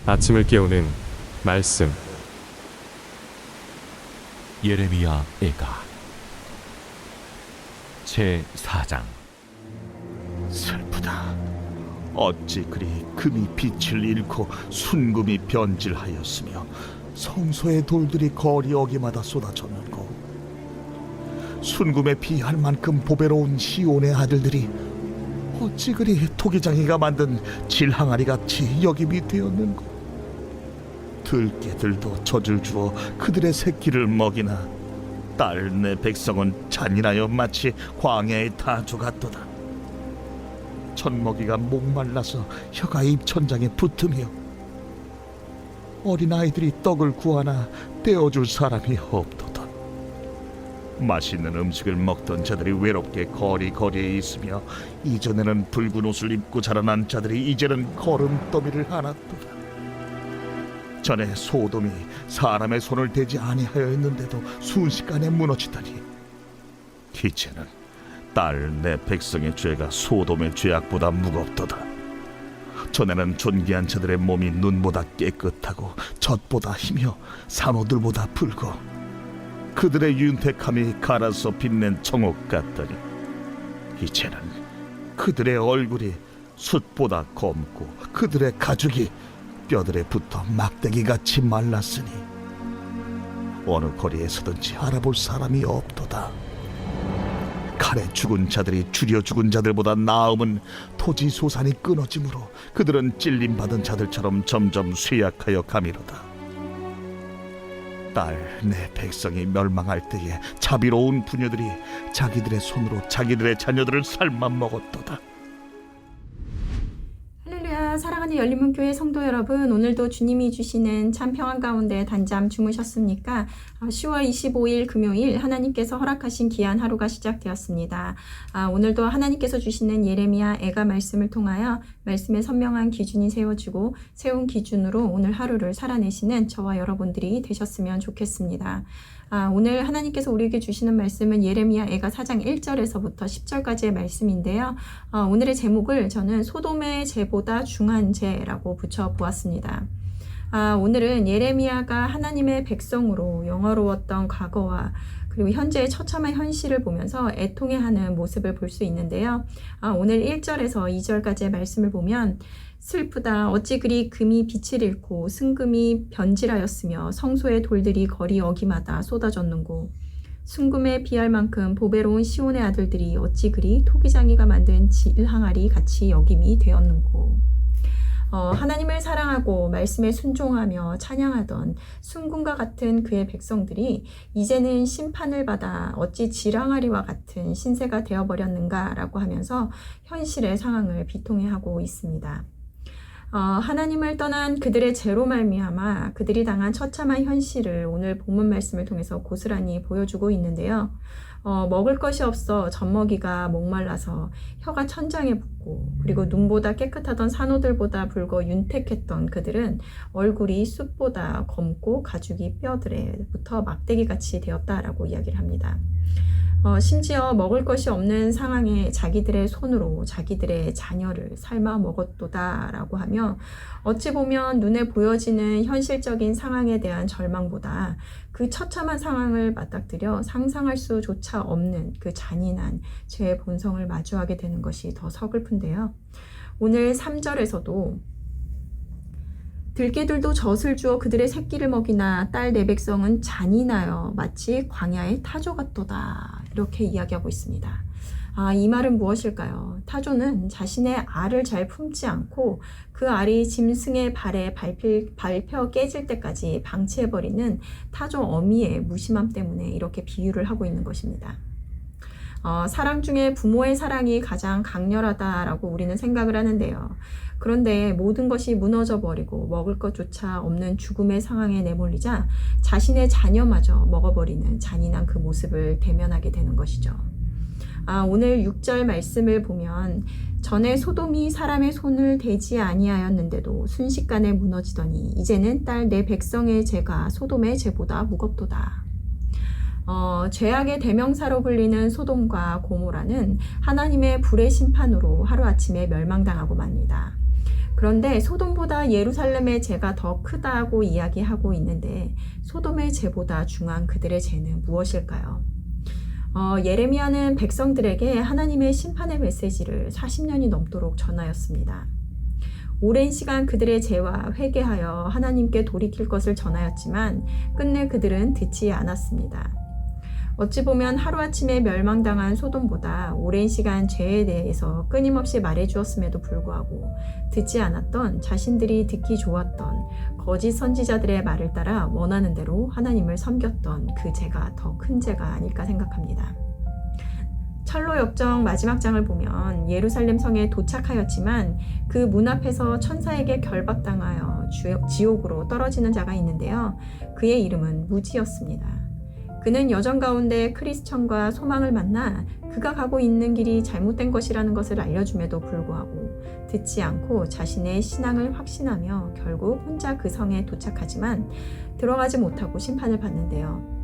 아침을 깨우는 말씀. 예레미야 애가 제4장. 슬프다. 어찌 그리 금이 빛을 잃고 순금이 변질하였으며 성소의 돌들이 거리 어기마다 쏟아졌는고. 순금에 비할 만큼 보배로운 시온의 아들들이 어찌 그리 토기장이가 만든 질항아리 같이 여김이 되었는고. 들깨들도 젖을 주어 그들의 새끼를 먹이나 딸 내 백성은 잔인하여 마치 광야의 타조 같도다. 젖먹이가 목말라서 혀가 입천장에 붙으며 어린아이들이 떡을 구하나 떼어줄 사람이 없도다. 맛있는 음식을 먹던 자들이 외롭게 거리거리에 있으며 이전에는 붉은 옷을 입고 자라난 자들이 이제는 거름더미를 안았도다. 전에 소돔이 사람의 손을 대지 아니하였는데도 순식간에 무너지더니 이제는 딸 내 백성의 죄가 소돔의 죄악보다 무겁도다. 전에는 존귀한 자들의 몸이 눈보다 깨끗하고 젖보다 희며 산호들보다 붉어 그들의 윤택함이 갈아서 빛낸 청옥 같더니 이제는 그들의 얼굴이 숯보다 검고 그들의 가죽이 뼈들에 붙어 막대기같이 말랐으니 어느 거리에서든지 알아볼 사람이 없도다. 칼에 죽은 자들이 줄여 죽은 자들보다 나음은 토지 소산이 끊어지므로 그들은 찔림받은 자들처럼 점점 쇠약하여 가미로다. 딸 내 백성이 멸망할 때에 자비로운 부녀들이 자기들의 손으로 자기들의 자녀들을 삶아 먹었도다. 할렐루야. 사랑하는 열린문교회 성도 여러분, 오늘도 주님이 주시는 참 평안 가운데 단잠 주무셨습니까? 10월 25일 금요일 하나님께서 허락하신 귀한 하루가 시작되었습니다. 오늘도 하나님께서 주시는 예레미야 애가 말씀을 통하여 말씀의 선명한 기준이 세워지고 세운 기준으로 오늘 하루를 살아내시는 저와 여러분들이 되셨으면 좋겠습니다. 오늘 하나님께서 우리에게 주시는 말씀은 예레미야 애가 4장 1절에서부터 10절까지의 말씀인데요. 오늘의 제목을 저는 소돔의 죄보다 중한 죄라고 붙여보았습니다. 오늘은 예레미야가 하나님의 백성으로 영화로웠던 과거와 그리고 현재의 처참한 현실을 보면서 애통해하는 모습을 볼 수 있는데요. 오늘 1절에서 2절까지의 말씀을 보면 슬프다. 어찌 그리 금이 빛을 잃고 순금이 변질하였으며 성소의 돌들이 거리 어기마다 쏟아졌는고. 순금에 비할 만큼 보배로운 시온의 아들들이 어찌 그리 토기장이가 만든 질항아리 같이 여김이 되었는고. 하나님을 사랑하고 말씀에 순종하며 찬양하던 순금과 같은 그의 백성들이 이제는 심판을 받아 어찌 질항아리와 같은 신세가 되어버렸는가라고 하면서 현실의 상황을 비통해하고 있습니다. 하나님을 떠난 그들의 죄로 말미암아 그들이 당한 처참한 현실을 오늘 본문 말씀을 통해서 고스란히 보여주고 있는데요. 먹을 것이 없어 젖먹이가 목말라서 혀가 천장에 붙고 그리고 눈보다 깨끗하던 산호들보다 붉어 윤택했던 그들은 얼굴이 숯보다 검고 가죽이 뼈들에 붙어 막대기같이 되었다라고 이야기를 합니다. 심지어 먹을 것이 없는 상황에 자기들의 손으로 자기들의 자녀를 삶아 먹었도다 라고 하며 어찌 보면 눈에 보여지는 현실적인 상황에 대한 절망보다 그 처참한 상황을 맞닥뜨려 상상할 수조차 없는 그 잔인한 죄의 본성을 마주하게 되는 것이 더 서글픈데요. 오늘 3절에서도 들깨들도 젖을 주어 그들의 새끼를 먹이나 딸 내 백성은 잔인하여 마치 광야의 타조 같도다. 이렇게 이야기하고 있습니다. 이 말은 무엇일까요? 타조는 자신의 알을 잘 품지 않고 그 알이 짐승의 발에 밟혀 깨질 때까지 방치해버리는 타조 어미의 무심함 때문에 이렇게 비유를 하고 있는 것입니다. 사랑 중에 부모의 사랑이 가장 강렬하다라고 우리는 생각을 하는데요. 그런데 모든 것이 무너져버리고 먹을 것조차 없는 죽음의 상황에 내몰리자 자신의 자녀마저 먹어버리는 잔인한 그 모습을 대면하게 되는 것이죠. 오늘 6절 말씀을 보면 전에 소돔이 사람의 손을 대지 아니하였는데도 순식간에 무너지더니 이제는 딸 내 백성의 죄가 소돔의 죄보다 무겁도다. 죄악의 대명사로 불리는 소돔과 고모라는 하나님의 불의 심판으로 하루아침에 멸망당하고 맙니다. 그런데 소돔보다 예루살렘의 죄가 더 크다고 이야기하고 있는데 소돔의 죄보다 중한 그들의 죄는 무엇일까요? 예레미야는 백성들에게 하나님의 심판의 메시지를 40년이 넘도록 전하였습니다. 오랜 시간 그들의 죄와 회개하여 하나님께 돌이킬 것을 전하였지만 끝내 그들은 듣지 않았습니다. 어찌 보면 하루아침에 멸망당한 소돔보다 오랜 시간 죄에 대해서 끊임없이 말해주었음에도 불구하고 듣지 않았던, 자신들이 듣기 좋았던 거짓 선지자들의 말을 따라 원하는 대로 하나님을 섬겼던 그 죄가 더 큰 죄가 아닐까 생각합니다. 철로 역정 마지막 장을 보면 예루살렘 성에 도착하였지만 그 문 앞에서 천사에게 결박당하여 지옥으로 떨어지는 자가 있는데요. 그의 이름은 무지였습니다. 그는 여정 가운데 크리스천과 소망을 만나 그가 가고 있는 길이 잘못된 것이라는 것을 알려줌에도 불구하고 듣지 않고 자신의 신앙을 확신하며 결국 혼자 그 성에 도착하지만 들어가지 못하고 심판을 받는데요.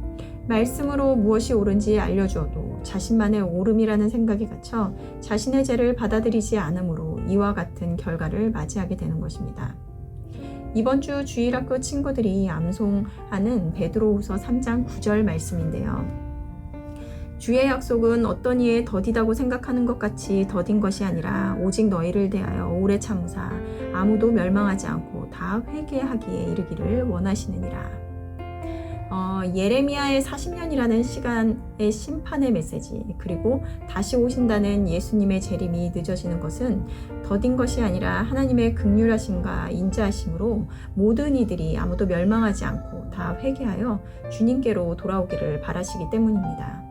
말씀으로 무엇이 옳은지 알려주어도 자신만의 옳음이라는 생각이 갇혀 자신의 죄를 받아들이지 않으므로 이와 같은 결과를 맞이하게 되는 것입니다. 이번 주 주일학교 친구들이 암송하는 베드로후서 3장 9절 말씀인데요. 주의 약속은 어떤 이에 더디다고 생각하는 것 같이 더딘 것이 아니라 오직 너희를 대하여 오래 참으사 아무도 멸망하지 않고 다 회개하기에 이르기를 원하시느니라. 예레미야의 40년이라는 시간의 심판의 메시지, 그리고 다시 오신다는 예수님의 재림이 늦어지는 것은 더딘 것이 아니라 하나님의 긍휼하심과 인자하심으로 모든 이들이 아무도 멸망하지 않고 다 회개하여 주님께로 돌아오기를 바라시기 때문입니다.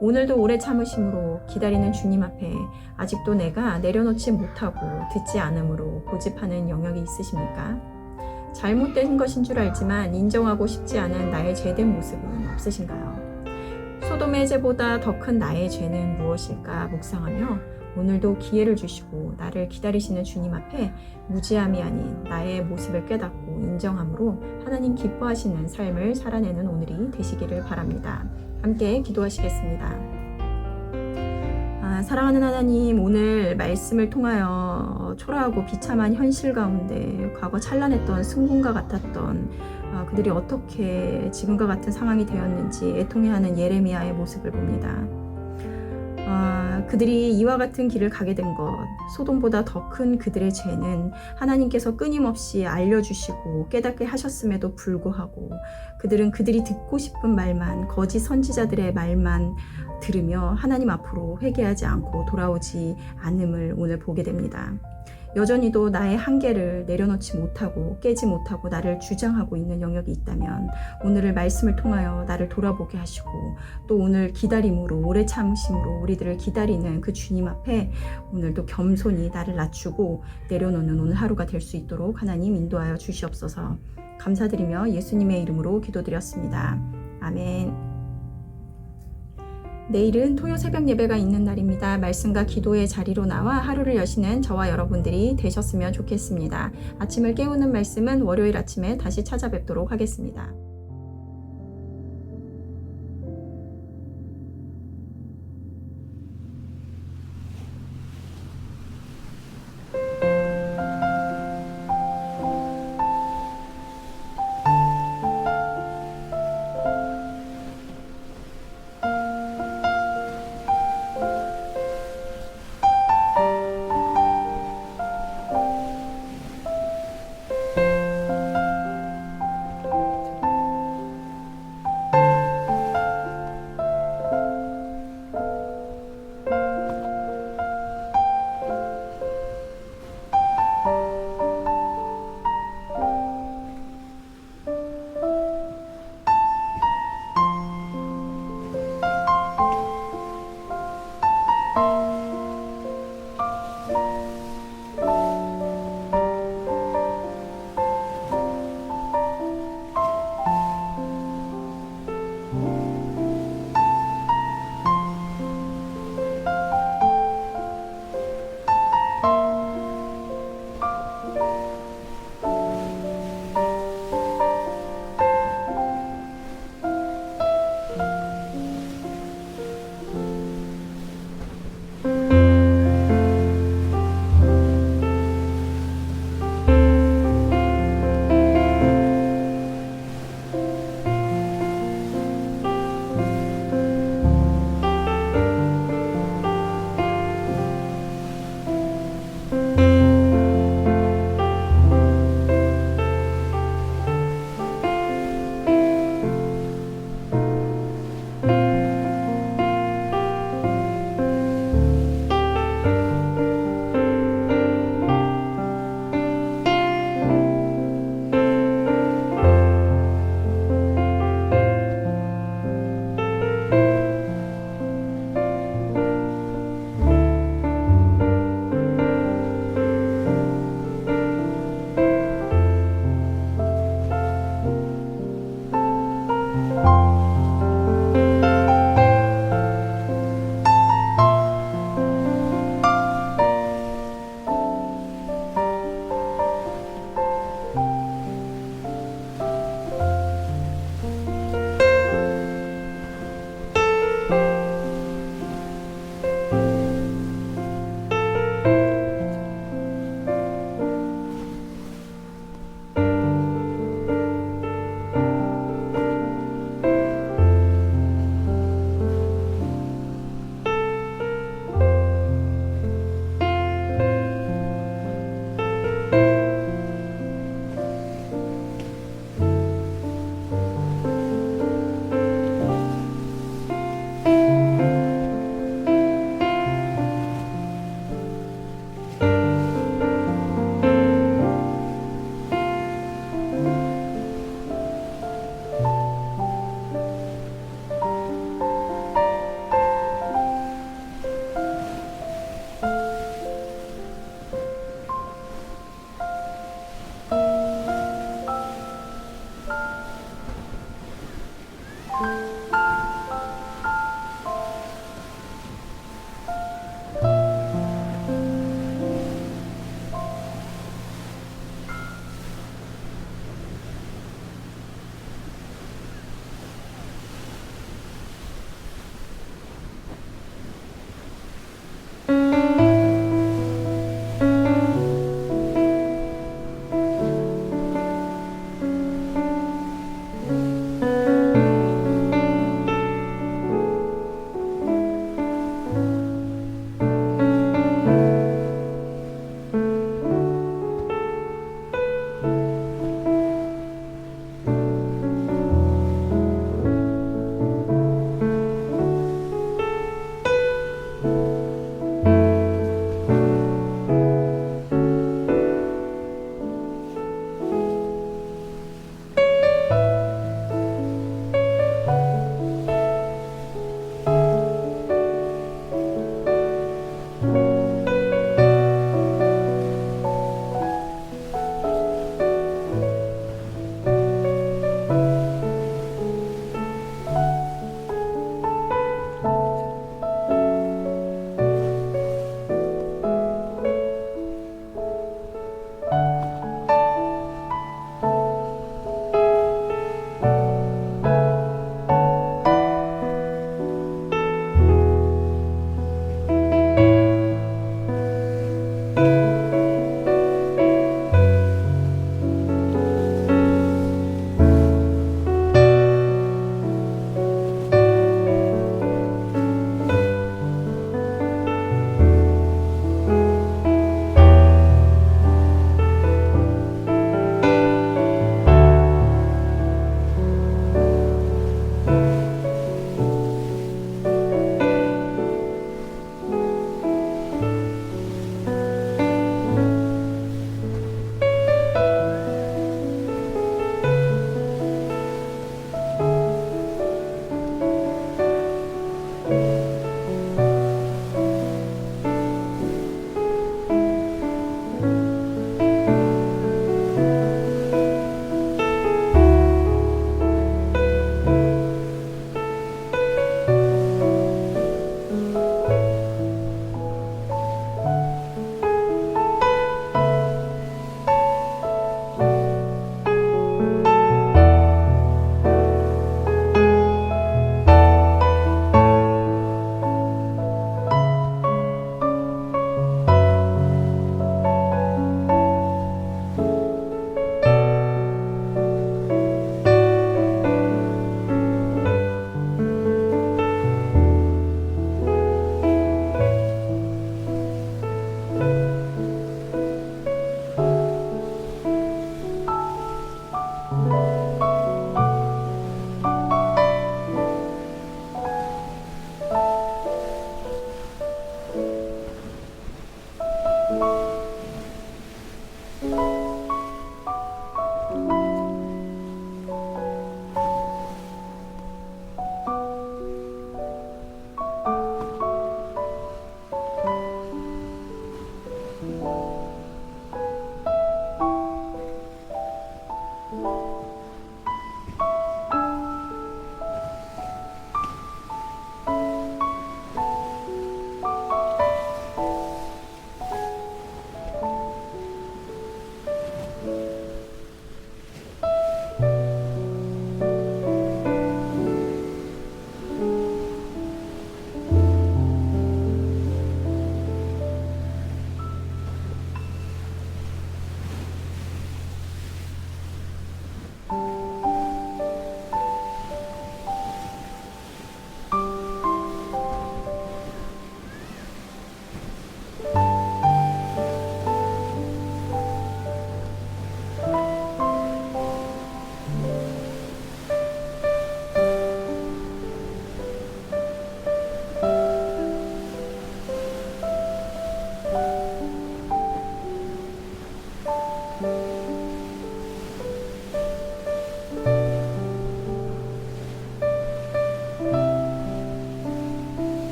오늘도 오래 참으심으로 기다리는 주님 앞에 아직도 내가 내려놓지 못하고 듣지 않음으로 고집하는 영역이 있으십니까? 잘못된 것인 줄 알지만 인정하고 싶지 않은 나의 죄된 모습은 없으신가요? 소돔의 죄보다 더 큰 나의 죄는 무엇일까 묵상하며 오늘도 기회를 주시고 나를 기다리시는 주님 앞에 무지함이 아닌 나의 모습을 깨닫고 인정함으로 하나님 기뻐하시는 삶을 살아내는 오늘이 되시기를 바랍니다. 함께 기도하시겠습니다. 사랑하는 하나님, 오늘 말씀을 통하여 초라하고 비참한 현실 가운데 과거 찬란했던 승군과 같았던 그들이 어떻게 지금과 같은 상황이 되었는지 애통해하는 예레미야의 모습을 봅니다. 그들이 이와 같은 길을 가게 된 것, 소돔보다 더 큰 그들의 죄는 하나님께서 끊임없이 알려주시고 깨닫게 하셨음에도 불구하고 그들은 그들이 듣고 싶은 말만, 거짓 선지자들의 말만 들으며 하나님 앞으로 회개하지 않고 돌아오지 않음을 오늘 보게 됩니다. 여전히도 나의 한계를 내려놓지 못하고 깨지 못하고 나를 주장하고 있는 영역이 있다면 오늘을 말씀을 통하여 나를 돌아보게 하시고 또 오늘 기다림으로 오래 참으심으로 우리들을 기다리는 그 주님 앞에 오늘도 겸손히 나를 낮추고 내려놓는 오늘 하루가 될 수 있도록 하나님 인도하여 주시옵소서. 감사드리며 예수님의 이름으로 기도드렸습니다. 아멘. 내일은 토요 새벽 예배가 있는 날입니다. 말씀과 기도의 자리로 나와 하루를 여시는 저와 여러분들이 되셨으면 좋겠습니다. 아침을 깨우는 말씀은 월요일 아침에 다시 찾아뵙도록 하겠습니다.